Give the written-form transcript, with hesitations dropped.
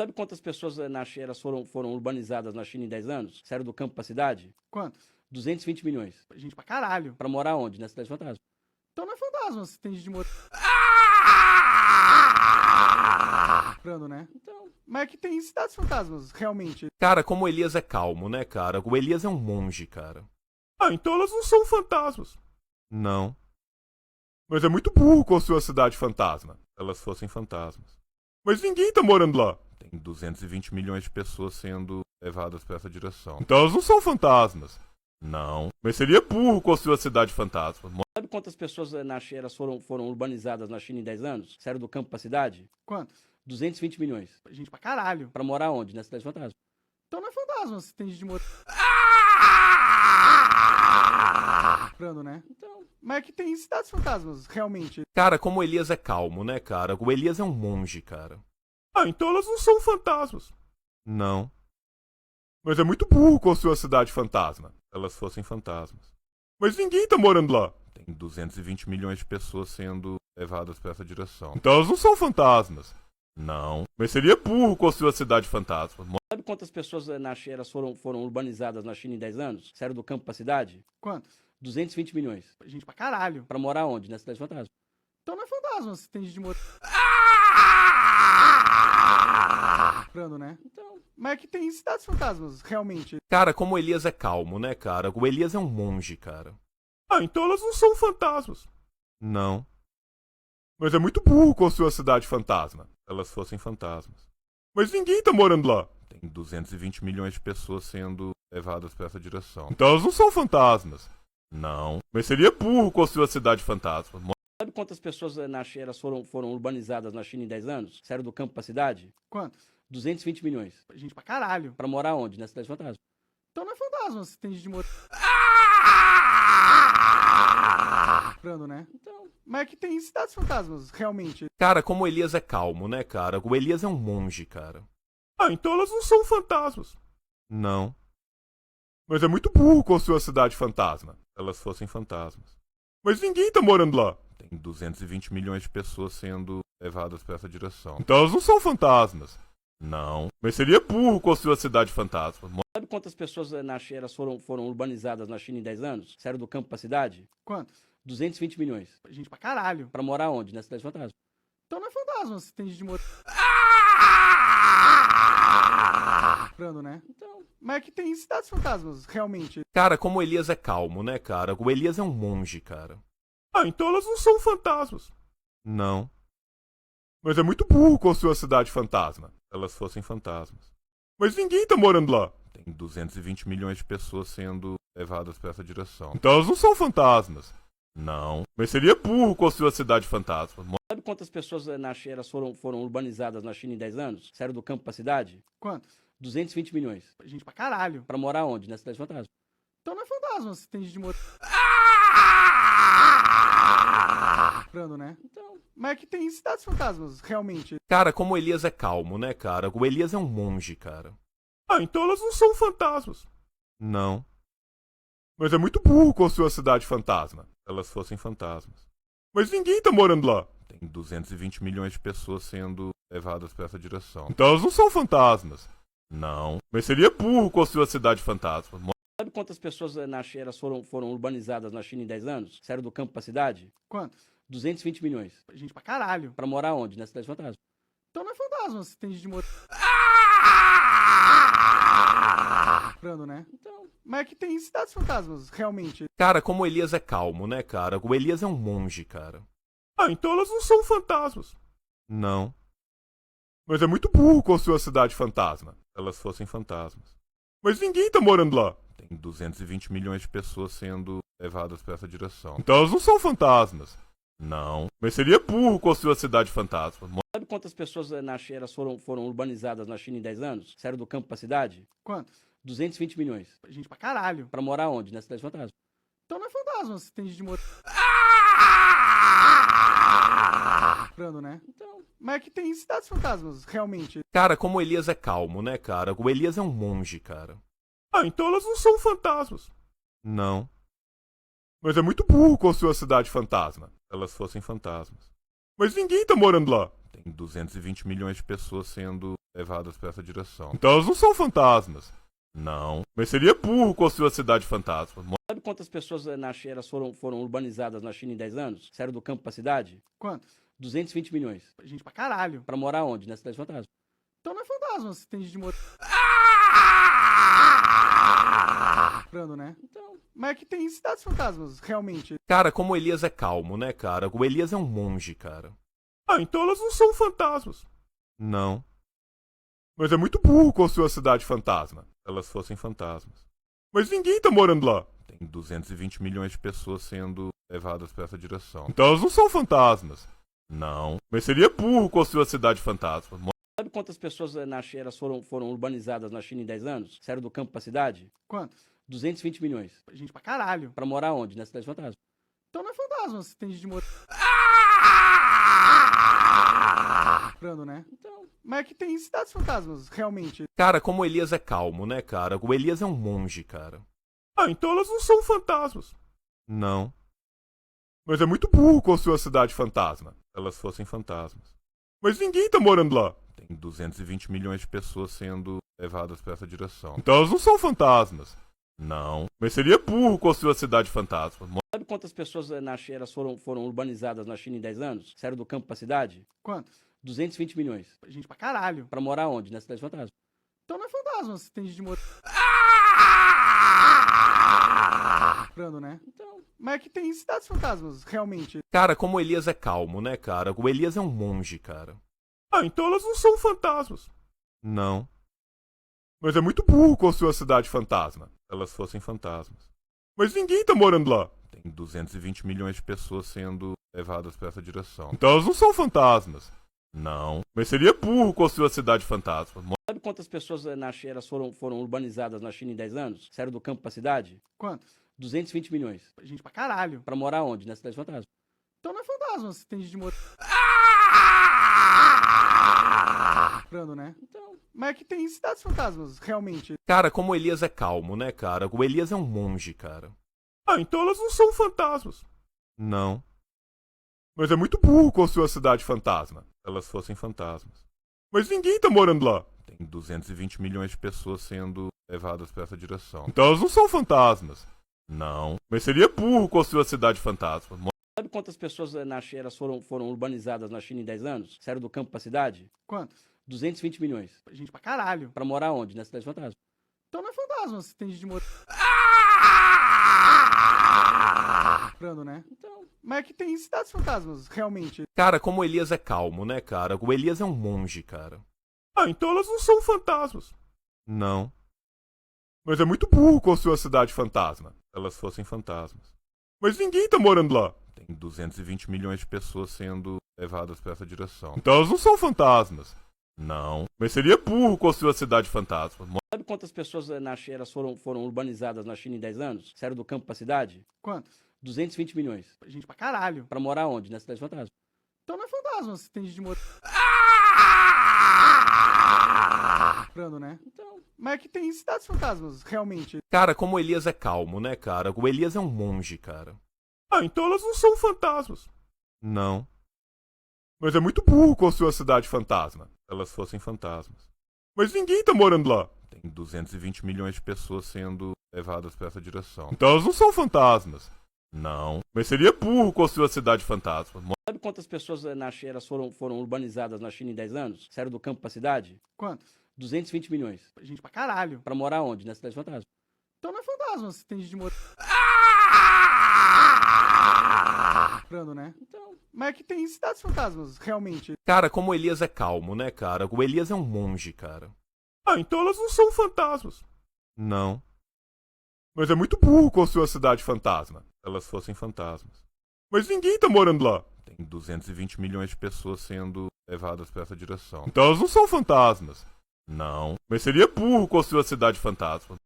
Sabe quantas pessoas elas foram urbanizadas na China em 10 anos? Saíram do campo pra cidade? Quantos? 220 milhões. Gente pra caralho. Pra morar onde? Na cidade fantasma. Então não é fantasma, se tem gente de morando, né? Então, Mas é que tem cidades fantasmas, realmente. Cara, como o Elias é calmo, né, cara? O Elias é um monge, cara. Ah, então elas não são fantasmas. Não. Mas é muito burro construir a cidade fantasma. Elas fossem fantasmas. Mas ninguém tá morando lá. Tem 220 milhões de pessoas sendo levadas pra essa direção. Então elas não são fantasmas. Não. Mas seria burro construir a cidade fantasma. sabe quantas pessoas elas foram urbanizadas na China em 10 anos? Saíram do campo pra cidade? Quantos? 220 milhões. Gente pra caralho. Pra morar onde? Na cidade fantasma. Então não é fantasma, se tem gente de morando, né? Então, Mas é que tem cidades fantasmas, realmente. Cara, como o Elias é calmo, né, cara? O Elias é um monge, cara. Ah, então elas não são fantasmas. Não. Mas é muito burro construir a cidade fantasma. Elas fossem fantasmas. Mas ninguém tá morando lá. Tem 220 milhões de pessoas sendo levadas pra essa direção. Então elas não são fantasmas. Não. Mas seria burro construir a cidade fantasma. sabe quantas pessoas elas foram urbanizadas na China em 10 anos? Saíram do campo pra cidade? Quantos? 220 milhões. Gente pra caralho. Pra morar onde? Na cidade fantasma. Então não é fantasma, se tem gente de morando, né? Então, Mas é que tem cidades fantasmas, realmente. Cara, como o Elias é calmo, né, cara? O Elias é um monge, cara. Ah, então elas não são fantasmas. Não. Mas é muito burro construir a cidade fantasma. Elas fossem fantasmas. Mas ninguém tá morando lá. Tem 220 milhões de pessoas sendo levadas pra essa direção. Então elas não são fantasmas. Não. Mas seria burro construir a cidade fantasma. sabe quantas pessoas elas foram urbanizadas na China em 10 anos? Saíram do campo pra cidade? Quantos? 220 milhões. Gente pra caralho. Pra morar onde? Na cidade fantasma. Então não é fantasma, se tem gente de morando, né? Então, Mas é que tem cidades fantasmas, realmente. Cara, como o Elias é calmo, né, cara? O Elias é um monge, cara. Ah, então elas não são fantasmas. Não. Mas é muito burro construir a cidade fantasma. Elas fossem fantasmas. Mas ninguém tá morando lá. Tem 220 milhões de pessoas sendo levadas pra essa direção. Então elas não são fantasmas. Não. Mas seria burro construir a cidade fantasma. sabe quantas pessoas elas foram urbanizadas na China em 10 anos? Saíram do campo pra cidade? Quantos? 220 milhões. Gente pra caralho. Pra morar onde? Na cidade fantasma. Então não é fantasma, se tem gente de morando, né? Então, Mas é que tem cidades fantasmas, realmente. Cara, como o Elias é calmo, né, cara? O Elias é um monge, cara. Ah, então elas não são fantasmas. Não. Mas é muito burro construir a cidade fantasma. Elas fossem fantasmas. Mas ninguém tá morando lá. Tem 220 milhões de pessoas sendo levadas pra essa direção. Então elas não são fantasmas. Não. Mas seria burro construir a cidade fantasma. sabe quantas pessoas elas foram urbanizadas na China em 10 anos? Saíram do campo pra cidade? Quantos? 220 milhões. Gente pra caralho. Pra morar onde? Na cidade fantasma. Então não é fantasma, se tem gente de morando, né? Então, Mas é que tem cidades fantasmas, realmente. Cara, como o Elias é calmo, né, cara? O Elias é um monge, cara. Ah, então elas não são fantasmas. Não. Mas é muito burro construir a cidade fantasma. Elas fossem fantasmas. Mas ninguém tá morando lá. Tem 220 milhões de pessoas sendo levadas pra essa direção. Então elas não são fantasmas. Não. Mas seria burro construir a cidade fantasma. sabe quantas pessoas elas foram urbanizadas na China em 10 anos? Saíram do campo pra cidade? Quantos? 220 milhões. Gente pra caralho. Pra morar onde? Na cidade fantasma. Então não é fantasma, se tem gente de morando, né? Então, Mas é que tem cidades fantasmas, realmente. Cara, como o Elias é calmo, né, cara? O Elias é um monge, cara. Ah, então elas não são fantasmas. Não. Mas é muito burro construir a cidade fantasma. Elas fossem fantasmas. Mas ninguém tá morando lá. Tem 220 milhões de pessoas sendo levadas pra essa direção. Então elas não são fantasmas. Não. Mas seria burro construir a cidade fantasma. sabe quantas pessoas elas foram urbanizadas na China em 10 anos? Saíram do campo pra cidade? Quantos? 220 milhões. Gente pra caralho. Pra morar onde? Na cidade fantasma. Então não é fantasma, se tem gente de morando, né? Então, Mas é que tem cidades fantasmas, realmente. Cara, como o Elias é calmo, né, cara? O Elias é um monge, cara. Ah, então elas não são fantasmas. Não. Mas é muito burro construir a cidade fantasma. Elas fossem fantasmas. Mas ninguém tá morando lá. Tem 220 milhões de pessoas sendo levadas pra essa direção. Então elas não são fantasmas. Não. Mas seria burro construir uma cidade fantasma. Sabe quantas pessoas na China foram urbanizadas na China em 10 anos? Saíram do campo pra cidade? Quantos? 220 milhões. Gente pra caralho. Pra morar onde? Na cidade fantasma. Então não é fantasma, se tem gente morando, né? Então, Mas é que tem cidades fantasmas, realmente. Cara, como o Elias é calmo, né, cara? O Elias é um monge, cara. Ah, então elas não são fantasmas. Não. Mas é muito burro construir uma cidade fantasma. Se elas fossem fantasmas. Mas ninguém tá morando lá. Tem 220 milhões de pessoas sendo levadas pra essa direção. Então elas não são fantasmas. Não. Mas seria burro construir uma cidade fantasma. sabe quantas pessoas na China foram urbanizadas na China em 10 anos? Saíram do campo pra cidade? Quantos? 220 milhões. Gente pra caralho. Pra morar onde? Na cidade fantasma. Então não é fantasma, se tem gente morando, né? Então, Mas é que tem cidades fantasmas, realmente. Cara, como o Elias é calmo, né, cara? O Elias é um monge, cara. Ah, então elas não são fantasmas. Não. Mas é muito burro construir uma cidade fantasma. Se elas fossem fantasmas. Mas ninguém tá morando lá. Tem 220 milhões de pessoas sendo levadas pra essa direção. Então elas não são fantasmas. Não. Mas seria burro construir uma cidade fantasma. sabe quantas pessoas na China foram urbanizadas na China em 10 anos? Saíram do campo pra cidade? Quantos? 220 milhões. Gente pra caralho. Pra morar onde? Na cidade fantasma. Então não é fantasma, se tem gente morando, né? Então, Mas é que tem cidades fantasmas, realmente. Cara, como o Elias é calmo, né, cara? O Elias é um monge, cara. Ah, então elas não são fantasmas. Não. Mas é muito burro construir uma cidade fantasma. Se elas fossem fantasmas. Mas ninguém tá morando lá. Tem 220 milhões de pessoas sendo levadas pra essa direção. Então elas não são fantasmas. Não. Mas seria burro construir uma cidade fantasma. sabe quantas pessoas na China foram urbanizadas na China em 10 anos? Saíram do campo pra cidade? Quantos? 220 milhões. Gente pra caralho. Pra morar onde? Na cidade fantasma. Então não é fantasma, se tem gente morando, né? Então, Mas é que tem cidades fantasmas, realmente. Cara, como o Elias é calmo, né, cara? O Elias é um monge, cara. Ah, então elas não são fantasmas. Não. Mas é muito burro construir uma cidade fantasma. Se elas fossem fantasmas. Mas ninguém tá morando lá. Tem 220 milhões de pessoas sendo levadas pra essa direção. Então elas não são fantasmas. Não. Mas seria burro construir uma cidade fantasma. sabe quantas pessoas na China foram urbanizadas na China em 10 anos? Saíram do campo pra cidade? Quantos? 220 milhões. Gente pra caralho. Pra morar onde? Na cidade fantasma. Então não é fantasma, se tem gente morando, né? Então, Mas é que tem cidades fantasmas, realmente. Cara, como o Elias é calmo, né, cara? O Elias é um monge, cara. Ah, então elas não são fantasmas. Não. Mas é muito burro construir uma cidade fantasma. Se elas fossem fantasmas. Mas ninguém tá morando lá. Tem 220 milhões de pessoas sendo levadas pra essa direção. Então elas não são fantasmas. Não. Mas seria burro construir uma cidade fantasma. sabe quantas pessoas na China foram urbanizadas na China em 10 anos? Saíram do campo pra cidade? Quantos? 220 milhões. Gente pra caralho. Pra morar onde? Na cidade fantasma. Então não é fantasma, se tem gente morando, né? Então, Mas é que tem cidades fantasmas, realmente. Cara, como o Elias é calmo, né, cara? O Elias é um monge, cara. Ah, então elas não são fantasmas. Não. Mas é muito burro construir uma cidade fantasma. Se elas fossem fantasmas. Mas ninguém tá morando lá. Tem 220 milhões de pessoas sendo levadas pra essa direção. Então elas não são fantasmas. Não. Mas seria burro construir uma cidade fantasma. sabe quantas pessoas na China foram urbanizadas na China em 10 anos? Saíram do campo pra cidade? Quantos? 220 milhões. Gente pra caralho. Pra morar onde? Na cidade fantasma. Então não é fantasma, se tem gente morando, né? Então, Mas é que tem cidades fantasmas, realmente. Cara, como o Elias é calmo, né, cara? O Elias é um monge, cara. Ah, então elas não são fantasmas. Não. Mas é muito burro construir uma cidade fantasma. Se elas fossem fantasmas. Mas ninguém tá morando lá. Tem 220 milhões de pessoas sendo levadas pra essa direção. Então elas não são fantasmas. Não. Mas seria burro construir uma cidade fantasma.